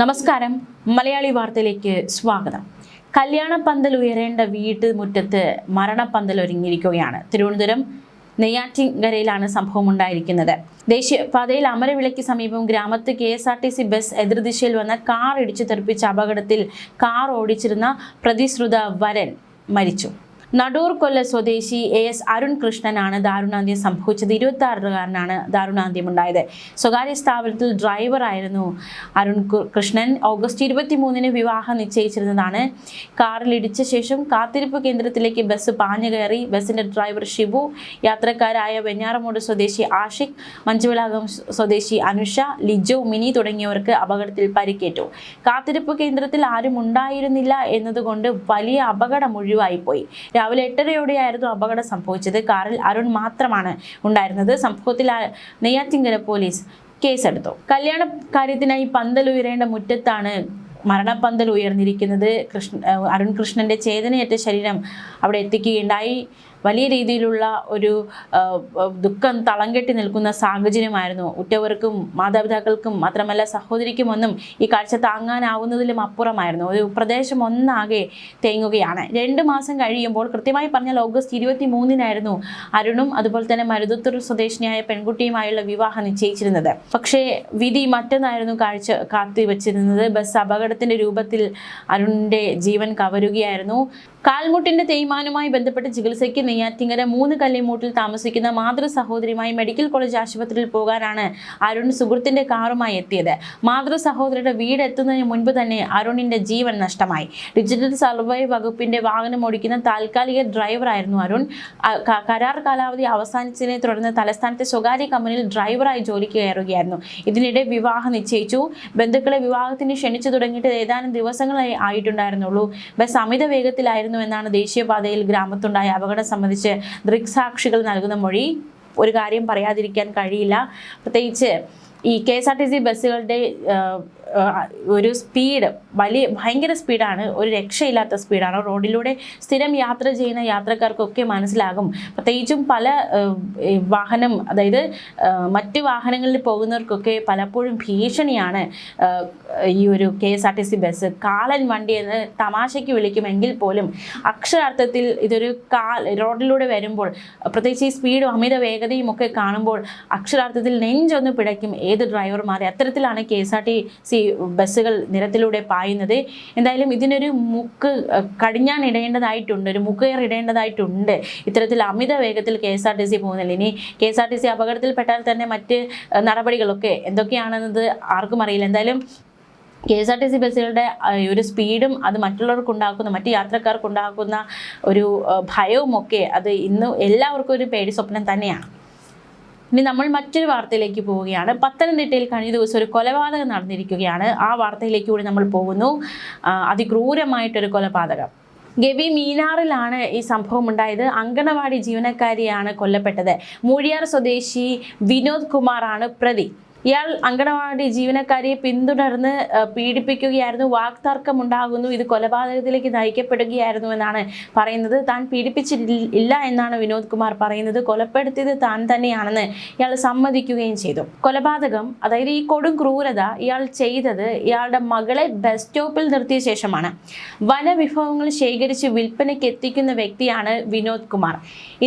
നമസ്കാരം. മലയാളി വാർത്തയിലേക്ക് സ്വാഗതം. കല്യാണപ്പന്തൽ ഉയരേണ്ട വീട്ടുമുറ്റത്ത് മരണപ്പന്തൽ ഒരുങ്ങിയിരിക്കുകയാണ്. തിരുവനന്തപുരം നെയ്യാറ്റിൻകരയിലാണ് സംഭവം ഉണ്ടായിരിക്കുന്നത്. ദേശീയപാതയിൽ അമരവിളയ്ക്ക് സമീപം ഗ്രാമത്ത് KSRTC ബസ് എതിർദിശയിൽ വന്ന കാർ ഇടിച്ചു തെറിപ്പിച്ച അപകടത്തിൽ കാർ ഓടിച്ചിരുന്ന പ്രതിശ്രുത വരൻ മരിച്ചു. നടൂർ കൊല്ല സ്വദേശി AS അരുൺ കൃഷ്ണനാണ് ദാരുണാന്ത്യം സംഭവിച്ചത്. 26-കാരനാണ് ദാരുണാന്ത്യമുണ്ടായത്. സ്വകാര്യ സ്ഥാപനത്തിൽ ഡ്രൈവറായിരുന്നു അരുൺ കൃഷ്ണൻ. ഓഗസ്റ്റ് 23-ന് വിവാഹം നിശ്ചയിച്ചിരുന്നതാണ്. കാറിൽ ഇടിച്ച ശേഷം കാത്തിരിപ്പ് കേന്ദ്രത്തിലേക്ക് ബസ് പാഞ്ഞു കയറി. ബസിന്റെ ഡ്രൈവർ ഷിബു, യാത്രക്കാരായ വെഞ്ഞാറമൂട് സ്വദേശി ആഷിഖ്, മഞ്ചുവിളാകം സ്വദേശി അനുഷ, ലിജോ, മിനി തുടങ്ങിയവർക്ക് അപകടത്തിൽ പരിക്കേറ്റു. കാത്തിരിപ്പ് കേന്ദ്രത്തിൽ ആരും ഉണ്ടായിരുന്നില്ല എന്നതുകൊണ്ട് വലിയ അപകടം ഒഴിവായിപ്പോയി. രാവിലെ 8:30-യോടെയായിരുന്നു അപകടം സംഭവിച്ചത്. കാറിൽ അരുൺ മാത്രമാണ് ഉണ്ടായിരുന്നത്. സംഭവത്തിൽ നെയ്യാറ്റിൻകര പോലീസ് കേസെടുത്തു. കല്യാണ കാര്യത്തിനായി പന്തൽ ഉയരേണ്ട മുറ്റത്താണ് മരണപ്പന്തൽ ഉയർന്നിരിക്കുന്നത്. അരുൺ കൃഷ്ണന്റെ ചേതനയേറ്റ ശരീരം അവിടെ എത്തിക്കുകയുണ്ടായി. വലിയ രീതിയിലുള്ള ഒരു ദുഃഖം തളം കെട്ടി നിൽക്കുന്ന സാഹചര്യമായിരുന്നു. ഉറ്റവർക്കും മാതാപിതാക്കൾക്കും മാത്രമല്ല സഹോദരിക്കുമൊന്നും ഈ കാഴ്ച താങ്ങാനാവുന്നതിലും അപ്പുറമായിരുന്നു. ഒരു പ്രദേശം ഒന്നാകെ തേങ്ങുകയാണ്. 2 മാസം കഴിയുമ്പോൾ, കൃത്യമായി പറഞ്ഞാൽ ഓഗസ്റ്റ് 23-നായിരുന്നു അരുണും അതുപോലെ തന്നെ മരുതത്തൂർ സ്വദേശിനിയായ പെൺകുട്ടിയുമായുള്ള വിവാഹം നിശ്ചയിച്ചിരുന്നത്. പക്ഷേ വിധി മറ്റൊന്നായിരുന്നു കാത്തിവച്ചിരുന്നത്. ബസ് അപകടത്തിന്റെ രൂപത്തിൽ അരുണിന്റെ ജീവൻ കവരുകയായിരുന്നു. കാൽമുട്ടിന്റെ തേയ്മാനുമായി ബന്ധപ്പെട്ട് ചികിത്സയ്ക്ക് നെയ്യാറ്റിൻകര 3 കല്ലിമൂട്ടിൽ താമസിക്കുന്ന മാതൃ സഹോദരിയുമായി മെഡിക്കൽ കോളേജ് ആശുപത്രിയിൽ പോകാനാണ് അരുൺ സുഹൃത്തിന്റെ കാറുമായി എത്തിയത്. മാതൃ സഹോദരിയുടെ വീട് എത്തുന്നതിന് മുൻപ് തന്നെ അരുണിന്റെ ജീവൻ നഷ്ടമായി. ഡിജിറ്റൽ സർവേ വകുപ്പിന്റെ വാഹനം ഓടിക്കുന്ന താൽക്കാലിക ഡ്രൈവറായിരുന്നു അരുൺ. കരാർ കാലാവധി അവസാനിച്ചതിനെ തുടർന്ന് തലസ്ഥാനത്തെ സ്വകാര്യ കമ്പനിയിൽ ഡ്രൈവറായി ജോലിക്ക് കയറുകയായിരുന്നു. ഇതിനിടെ വിവാഹം നിശ്ചയിച്ചു. ബന്ധുക്കളെ വിവാഹത്തിന് ക്ഷണിച്ചു തുടങ്ങിയിട്ട് ഏതാനും ദിവസങ്ങളായി ആയിട്ടുണ്ടായിരുന്നുള്ളൂ. ബസ് അമിത വേഗത്തിലായിരുന്നു എന്നാണ് ദേശീയപാതയിൽ ഗ്രാമത്തുണ്ടായ അപകടം സംബന്ധിച്ച് ദൃക്സാക്ഷികൾ നൽകുന്ന മൊഴി. ഒരു കാര്യം പറയാതിരിക്കാൻ കഴിയില്ല. പ്രത്യേകിച്ച് ഈ KSRTC ബസ്സുകളുടെ ഒരു സ്പീഡ് ഭയങ്കര സ്പീഡാണ്. ഒരു രക്ഷയില്ലാത്ത സ്പീഡാണ്. റോഡിലൂടെ സ്ഥിരം യാത്ര ചെയ്യുന്ന യാത്രക്കാർക്കൊക്കെ മനസ്സിലാകും. പ്രത്യേകിച്ചും പല വാഹനം, അതായത് മറ്റ് വാഹനങ്ങളിൽ പോകുന്നവർക്കൊക്കെ പലപ്പോഴും ഭീഷണിയാണ് ഈ ഒരു KSRTC ബസ്. കാളൻ വണ്ടി എന്ന് തമാശയ്ക്ക് വിളിക്കുമെങ്കിൽ പോലും അക്ഷരാർത്ഥത്തിൽ ഇതൊരു റോഡിലൂടെ വരുമ്പോൾ, പ്രത്യേകിച്ച് ഈ സ്പീഡും അമിത വേഗതയും ഒക്കെ കാണുമ്പോൾ അക്ഷരാർത്ഥത്തിൽ നെഞ്ചൊന്ന് പിടയ്ക്കും ഏത് ഡ്രൈവർമാരെ. അത്തരത്തിലാണ് KSRTC ബസ്സുകൾ നിരത്തിലൂടെ പായുന്നത്. എന്തായാലും ഇതിനൊരു കടിഞ്ഞാണിടേണ്ടതായിട്ടുണ്ട്, ഒരു മുഖേറിടേണ്ടതായിട്ടുണ്ട്. ഇത്തരത്തിൽ അമിത വേഗത്തിൽ KSRTC പോകുന്നില്ല. ഇനി KSRTC അപകടത്തിൽപ്പെട്ടാൽ തന്നെ മറ്റ് നടപടികളൊക്കെ എന്തൊക്കെയാണെന്നത് ആർക്കും അറിയില്ല. എന്തായാലും KSRTC ബസ്സുകളുടെ ഒരു സ്പീഡും അത് മറ്റുള്ളവർക്കുണ്ടാക്കുന്ന, മറ്റ് യാത്രക്കാർക്കുണ്ടാക്കുന്ന ഒരു ഭയവും ഒക്കെ അത് ഇന്ന് എല്ലാവർക്കും ഒരു പേടി സ്വപ്നം തന്നെയാണ്. ഇനി നമ്മൾ മറ്റൊരു വാർത്തയിലേക്ക് പോവുകയാണ്. പത്തനംതിട്ടയിൽ കഴിഞ്ഞ ദിവസം ഒരു കൊലപാതകം നടന്നിരിക്കുകയാണ്. ആ വാർത്തയിലേക്ക് കൂടി നമ്മൾ പോകുന്നു. അതിക്രൂരമായിട്ടൊരു കൊലപാതകം. ഗവി മീനാറിലാണ് ഈ സംഭവം ഉണ്ടായത്. അങ്കണവാടി ജീവനക്കാരിയാണ് കൊല്ലപ്പെട്ടത്. മൂഴിയാർ സ്വദേശി വിനോദ് കുമാറാണ് പ്രതി. ഇയാൾ അങ്കണവാടി ജീവനക്കാരിയെ പിന്തുടർന്ന് പീഡിപ്പിക്കുകയായിരുന്നു. വാക്തർക്കം ഉണ്ടാകുന്നു. ഇത് കൊലപാതകത്തിലേക്ക് നയിക്കപ്പെടുകയായിരുന്നു എന്നാണ് പറയുന്നത്. താൻ പീഡിപ്പിച്ചില്ല എന്നാണ് വിനോദ് കുമാർ പറയുന്നത്. കൊലപ്പെടുത്തിയത് താൻ തന്നെയാണെന്ന് ഇയാൾ സമ്മതിക്കുകയും ചെയ്തു. കൊലപാതകം, അതായത് ഈ കൊടും ക്രൂരത ഇയാൾ ചെയ്തത് ഇയാളുടെ മകളെ ബസ് സ്റ്റോപ്പിൽ നിർത്തിയ ശേഷമാണ്. വനവിഭവങ്ങൾ ശേഖരിച്ച് വിൽപ്പനയ്ക്ക് എത്തിക്കുന്ന വ്യക്തിയാണ് വിനോദ് കുമാർ.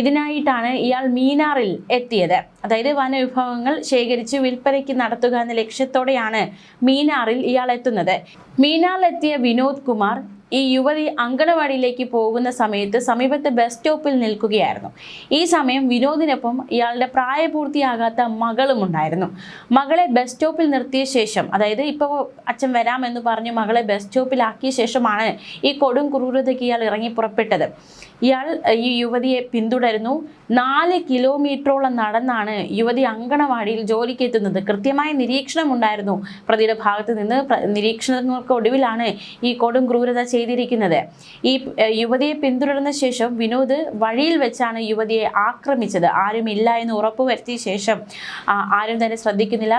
ഇതിനായിട്ടാണ് ഇയാൾ മീനാറിൽ എത്തിയത്. അതായത് വനവിഭവങ്ങൾ ശേഖരിച്ച് വിൽപ്പനയ്ക്ക് നടത്തുക എന്ന ലക്ഷ്യത്തോടെയാണ് മീനാറിൽ ഇയാൾ എത്തുന്നത്. മീനാറിലെത്തിയ വിനോദ് കുമാർ ഈ യുവതി അങ്കണവാടിയിലേക്ക് പോകുന്ന സമയത്ത് സമീപത്തെ ബസ് സ്റ്റോപ്പിൽ നിൽക്കുകയായിരുന്നു. ഈ സമയം വിനോദിനൊപ്പം ഇയാളുടെ പ്രായപൂർത്തിയാകാത്ത മകളും ഉണ്ടായിരുന്നു. മകളെ ബസ് സ്റ്റോപ്പിൽ നിർത്തിയ ശേഷം, അതായത് ഇപ്പോൾ അച്ഛൻ വരാമെന്ന് പറഞ്ഞ് മകളെ ബസ് സ്റ്റോപ്പിലാക്കിയ ശേഷമാണ് ഈ കൊടും ക്രൂരതയ്ക്ക് ഇയാൾ ഇറങ്ങി പുറപ്പെട്ടത്. ഇയാൾ ഈ യുവതിയെ പിന്തുടരുന്നു. 4 കിലോമീറ്ററോളം നടന്നാണ് യുവതി അങ്കണവാടിയിൽ ജോലിക്ക് എത്തുന്നത്. കൃത്യമായ നിരീക്ഷണം ഉണ്ടായിരുന്നു പ്രതിയുടെ ഭാഗത്ത് നിന്ന്. നിരീക്ഷണങ്ങൾക്കൊടുവിലാണ് ഈ കൊടും ക്രൂരത ചെയ്തിരിക്കുന്നത്. ഈ യുവതിയെ പിന്തുടർന്ന ശേഷം വിനോദ് വഴിയിൽ വെച്ചാണ് യുവതിയെ ആക്രമിച്ചത്. ആരുമില്ല എന്ന് ഉറപ്പുവരുത്തിയ ശേഷം, ആരും തന്നെ ശ്രദ്ധിക്കുന്നില്ല,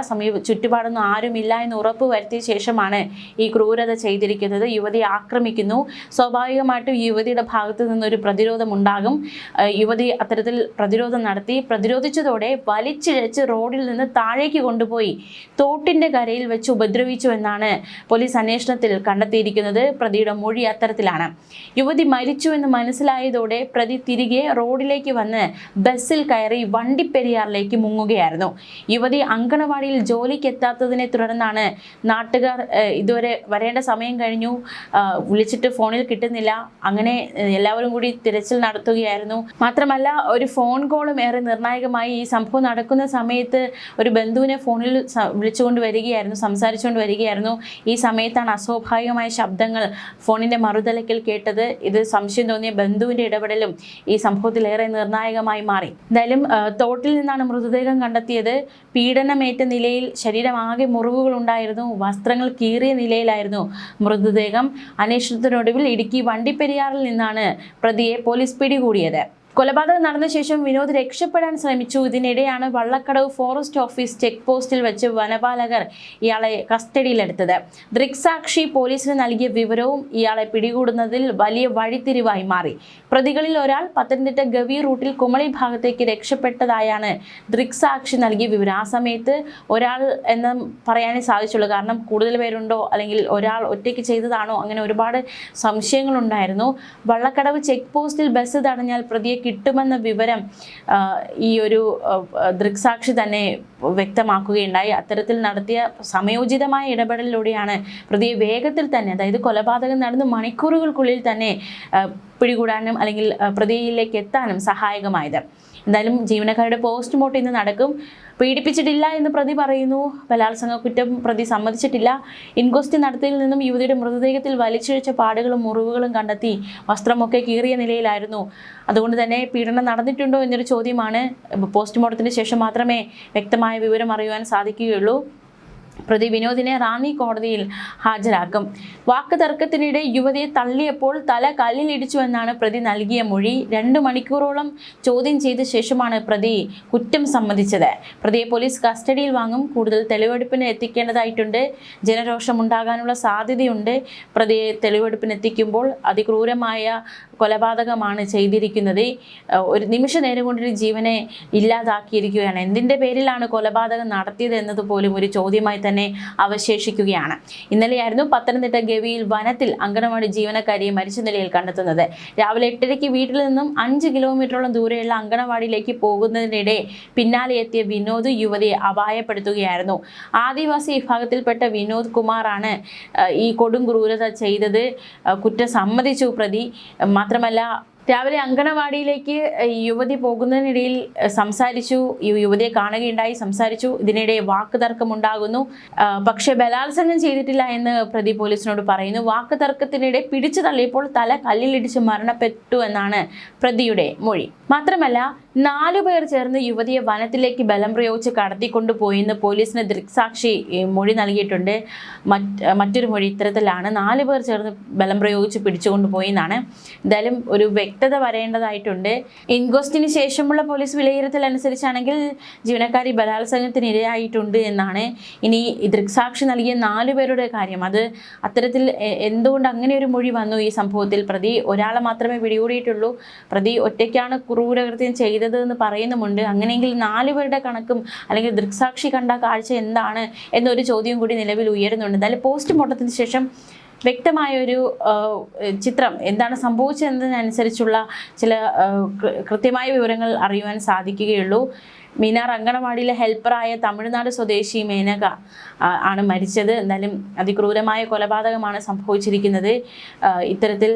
ചുറ്റുപാടൊന്നും ആരുമില്ല എന്ന് ഉറപ്പുവരുത്തിയ ശേഷമാണ് ഈ ക്രൂരത ചെയ്തിരിക്കുന്നത്. യുവതിയെ ആക്രമിക്കുന്നു. സ്വാഭാവികമായിട്ടും യുവതിയുടെ ഭാഗത്ത് നിന്നൊരു പ്രതിരോധമുണ്ടാകും. യുവതി അത്തരത്തിൽ പ്രതിരോധം നടത്തി. പ്രതിരോധിച്ചതോടെ വലിച്ചിഴച്ച് റോഡിൽ നിന്ന് താഴേക്ക് കൊണ്ടുപോയി തോട്ടിൻ്റെ കരയിൽ വെച്ച് ഉപദ്രവിച്ചു എന്നാണ് പോലീസ് അന്വേഷണത്തിൽ കണ്ടെത്തിയിരിക്കുന്നത്. പ്രതിയുടെ മൊഴി അത്തരത്തിലാണ്. യുവതി മരിച്ചുവെന്ന് മനസ്സിലായതോടെ പ്രതി തിരികെ റോഡിലേക്ക് വന്ന് ബസ്സിൽ കയറി വണ്ടിപ്പെരിയാറിലേക്ക് മുങ്ങുകയായിരുന്നു. യുവതി അങ്കണവാടിയിൽ ജോലിക്ക് എത്താത്തതിനെ തുടർന്നാണ് നാട്ടുകാർ ഇതുവരെ വരേണ്ട സമയം കഴിഞ്ഞു, വിളിച്ചിട്ട് ഫോണിൽ കിട്ടുന്നില്ല, അങ്ങനെ എല്ലാവരും കൂടി തിരച്ചിൽ നടത്തുകയായിരുന്നു. മാത്രമല്ല ഒരു ഫോൺ കോളും ഏറെ നിർണായകമായി. ഈ സംഭവം നടക്കുന്ന സമയത്ത് ഒരു ബന്ധുവിനെ ഫോണിൽ വിളിച്ചുകൊണ്ട് വരികയായിരുന്നു, സംസാരിച്ചുകൊണ്ട് വരികയായിരുന്നു. ഈ സമയത്താണ് അസ്വാഭാവികമായ ശബ്ദങ്ങൾ ഫോണിൻ്റെ മറുതലയ്ക്കൽ കേട്ടത്. ഇത് സംശയം തോന്നിയ ബന്ധുവിൻ്റെ ഇടപെടലും ഈ സംഭവത്തിൽ ഏറെ നിർണായകമായി മാറി. എന്തായാലും തോട്ടിൽ നിന്നാണ് മൃതദേഹം കണ്ടെത്തിയത്. പീഡനമേറ്റ നിലയിൽ ശരീരമാകെ മുറിവുകൾ ഉണ്ടായിരുന്നു. വസ്ത്രങ്ങൾ കീറിയ നിലയിലായിരുന്നു മൃതദേഹം. അന്വേഷണത്തിനൊടുവിൽ ഇടുക്കി വണ്ടിപ്പെരിയാറിൽ നിന്നാണ് പ്രതിയെ പോലീസ് പിടികൂടിയത്. കൊലപാതകം നടന്ന ശേഷം വിനോദ് രക്ഷപ്പെടാൻ ശ്രമിച്ചു. ഇതിനിടെയാണ് വള്ളക്കടവ് ഫോറസ്റ്റ് ഓഫീസ് ചെക്ക് പോസ്റ്റിൽ വെച്ച് വനപാലകർ ഇയാളെ കസ്റ്റഡിയിലെടുത്തത്. ദൃക്സാക്ഷി പോലീസിന് നൽകിയ വിവരവും ഇയാളെ പിടികൂടുന്നതിൽ വലിയ വഴിത്തിരിവായി മാറി. പ്രതികളിൽ ഒരാൾ പത്തനംതിട്ട ഗവി റൂട്ടിൽ കുമളി ഭാഗത്തേക്ക് രക്ഷപ്പെട്ടതായാണ് ദൃക്സാക്ഷി നൽകിയ വിവരം. ആ സമയത്ത് ഒരാൾ എന്ന് പറയാനേ സാധിച്ചുള്ളൂ. കാരണം കൂടുതൽ പേരുണ്ടോ അല്ലെങ്കിൽ ഒരാൾ ഒറ്റയ്ക്ക് ചെയ്തതാണോ, അങ്ങനെ ഒരുപാട് സംശയങ്ങളുണ്ടായിരുന്നു. വള്ളക്കടവ് ചെക്ക് പോസ്റ്റിൽ ബസ് തടഞ്ഞാൽ പ്രതിയെ കിട്ടുമെന്ന വിവരം ഈ ഒരു ദൃക്സാക്ഷി തന്നെ വ്യക്തമാക്കുകയുണ്ടായി. അത്തരത്തിൽ നടത്തിയ സമയോചിതമായ ഇടപെടലിലൂടെയാണ് പ്രതിയെ വേഗത്തിൽ തന്നെ, അതായത് കൊലപാതകം നടന്ന് മണിക്കൂറുകൾക്കുള്ളിൽ തന്നെ പിടികൂടാനും അല്ലെങ്കിൽ പ്രതിയിലേക്ക് എത്താനും സഹായകമായത്. എന്തായാലും ജീവനക്കാരുടെ പോസ്റ്റ്മോർട്ടം ഇന്ന് നടക്കും. പീഡിപ്പിച്ചിട്ടില്ല എന്ന് പ്രതി പറയുന്നു. ബലാത്സംഗ കുറ്റം പ്രതി സമ്മതിച്ചിട്ടില്ല. ഇൻക്വസ്റ്റ് നടത്തിയതിൽ നിന്നും യുവതിയുടെ മൃതദേഹത്തിൽ വലിച്ചിഴച്ച പാടുകളും മുറിവുകളും കണ്ടെത്തി. വസ്ത്രമൊക്കെ കീറിയ നിലയിലായിരുന്നു. അതുകൊണ്ട് തന്നെ പീഡനം നടന്നിട്ടുണ്ടോ എന്നൊരു ചോദ്യമാണ്. പോസ്റ്റ്മോർട്ടത്തിന് ശേഷം മാത്രമേ വ്യക്തമായ വിവരം അറിയുവാൻ സാധിക്കുകയുള്ളൂ. പ്രതി വിനോദിനെ റാന്നി കോടതിയിൽ ഹാജരാക്കും. വാക്ക് തർക്കത്തിനിടെ യുവതിയെ തള്ളിയപ്പോൾ തല കല്ലിലിടിച്ചുവെന്നാണ് പ്രതി നൽകിയ മൊഴി. 2 മണിക്കൂറോളം ചോദ്യം ചെയ്ത ശേഷമാണ് പ്രതി കുറ്റം സമ്മതിച്ചത്. പ്രതിയെ പോലീസ് കസ്റ്റഡിയിൽ വാങ്ങും. കൂടുതൽ തെളിവെടുപ്പിന് എത്തിക്കേണ്ടതായിട്ടുണ്ട്. ജനരോഷമുണ്ടാകാനുള്ള സാധ്യതയുണ്ട്. പ്രതിയെ തെളിവെടുപ്പിന് എത്തിക്കുമ്പോൾ അതിക്രൂരമായ കൊലപാതകമാണ് ചെയ്തിരിക്കുന്നത്. ഒരു നിമിഷ നേരം കൊണ്ടൊരു ജീവനെ ഇല്ലാതാക്കിയിരിക്കുകയാണ്. എന്തിൻ്റെ പേരിലാണ് കൊലപാതകം നടത്തിയത് എന്നത് പോലും ഒരു ചോദ്യമായി തന്നെ അവശേഷിക്കുകയാണ്. ഇന്നലെയായിരുന്നു പത്തനംതിട്ട ഗവിയിൽ വനത്തിൽ അങ്കണവാടി ജീവനക്കാരിയെ മരിച്ച നിലയിൽ കണ്ടെത്തുന്നത്. രാവിലെ 8:30 വീട്ടിൽ നിന്നും 5 കിലോമീറ്ററോളം ദൂരെയുള്ള അങ്കണവാടിയിലേക്ക് പോകുന്നതിനിടെ പിന്നാലെ എത്തിയ വിനോദ് യുവതിയെ അപായപ്പെടുത്തുകയായിരുന്നു. ആദിവാസി വിഭാഗത്തിൽപ്പെട്ട വിനോദ് കുമാറാണ് ഈ കൊടും ക്രൂരത ചെയ്തത്. കുറ്റം സമ്മതിച്ചു പ്രതി. മാത്രമല്ല രാവിലെ അങ്കണവാടിയിലേക്ക് യുവതി പോകുന്നതിനിടയിൽ സംസാരിച്ചു, യുവതിയെ കാണുകയുണ്ടായി, സംസാരിച്ചു. ഇതിനിടെ വാക്ക് തർക്കമുണ്ടാകുന്നു. പക്ഷേ ബലാത്സംഗം ചെയ്തിട്ടില്ല എന്ന് പ്രതി പോലീസിനോട് പറയുന്നു. വാക്ക് തർക്കത്തിനിടെ പിടിച്ചു തള്ളിയപ്പോൾ തല കല്ലിലിടിച്ച് മരണപ്പെട്ടു എന്നാണ് പ്രതിയുടെ മൊഴി. മാത്രമല്ല 4 പേർ ചേർന്ന് യുവതിയെ വനത്തിലേക്ക് ബലം പ്രയോഗിച്ച് കടത്തിക്കൊണ്ടുപോയെന്ന് പോലീസിന് ദൃക്സാക്ഷി മൊഴി നൽകിയിട്ടുണ്ട്. മറ്റൊരു മൊഴി ഇത്തരത്തിലാണ്. 4 പേർ ചേർന്ന് ബലം പ്രയോഗിച്ച് പിടിച്ചുകൊണ്ടുപോയി എന്നാണ്. എന്തായാലും ഒരു വ്യക്തത വരേണ്ടതായിട്ടുണ്ട്. ഇൻക്വസ്റ്റിന് ശേഷമുള്ള പോലീസ് വിലയിരുത്തൽ അനുസരിച്ചാണെങ്കിൽ ജീവനക്കാരി ബലാത്സംഗത്തിന് ഇരയായിട്ടുണ്ട് എന്നാണ്. ഇനി ദൃക്സാക്ഷി നൽകിയ 4 പേരുടെ കാര്യം, അത് അത്തരത്തിൽ എന്തുകൊണ്ട് അങ്ങനെ ഒരു മൊഴി വന്നു ഈ സംഭവത്തിൽ? പ്രതി ഒരാളെ മാത്രമേ പിടികൂടിയിട്ടുള്ളൂ. പ്രതി ഒറ്റയ്ക്കാണ് ക്രൂരകൃത്യം ചെയ്തത് എന്ന് പറയുന്നുമുണ്ട്. അങ്ങനെയെങ്കിൽ 4 പേരുടെ കണക്കും അല്ലെങ്കിൽ ദൃക്സാക്ഷി കണ്ട കാഴ്ച എന്താണ് എന്നൊരു ചോദ്യം കൂടി നിലവിൽ ഉയരുന്നുണ്ട്. എന്തായാലും പോസ്റ്റ്മോർട്ടത്തിന് ശേഷം വ്യക്തമായൊരു ചിത്രം എന്താണ് സംഭവിച്ചതെന്നതിനനുസരിച്ചുള്ള ചില കൃത്യമായ വിവരങ്ങൾ അറിയുവാൻ സാധിക്കുകയുള്ളൂ. മീനാർ അങ്കണവാടിയിലെ ഹെൽപ്പറായ തമിഴ്നാട് സ്വദേശി മേനക ആണ് മരിച്ചത്. എന്തായാലും അതിക്രൂരമായ കൊലപാതകമാണ് സംഭവിച്ചിരിക്കുന്നത്. ഇത്തരത്തിൽ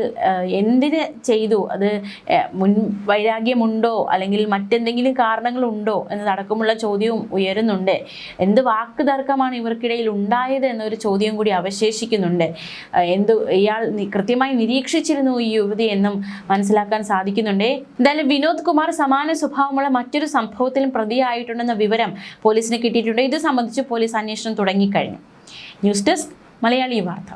എന്തിന് ചെയ്തു? അത് വൈരാഗ്യമുണ്ടോ അല്ലെങ്കിൽ മറ്റെന്തെങ്കിലും കാരണങ്ങളുണ്ടോ എന്നതടക്കമുള്ള ചോദ്യവും ഉയരുന്നുണ്ട്. എന്ത് വാക്ക് തർക്കമാണ് ഇവർക്കിടയിൽ ഉണ്ടായത് എന്നൊരു ചോദ്യം കൂടി അവശേഷിക്കുന്നുണ്ട്. ഇയാൾ കൃത്യമായി നിരീക്ഷിച്ചിരുന്നു ഈ യുവതി എന്നും മനസ്സിലാക്കാൻ സാധിക്കുന്നുണ്ട്. എന്തായാലും വിനോദ് കുമാർ സമാന സ്വഭാവമുള്ള മറ്റൊരു സംഭവത്തിലും പ്രതിയായിട്ടുണ്ടെന്ന വിവരം പോലീസിന് കിട്ടിയിട്ടുണ്ട്. ഇത് സംബന്ധിച്ച് പോലീസ് അന്വേഷണം തുടങ്ങിക്കഴിഞ്ഞു. ന്യൂസ് ഡെസ്ക് മലയാളി വാർത്ത.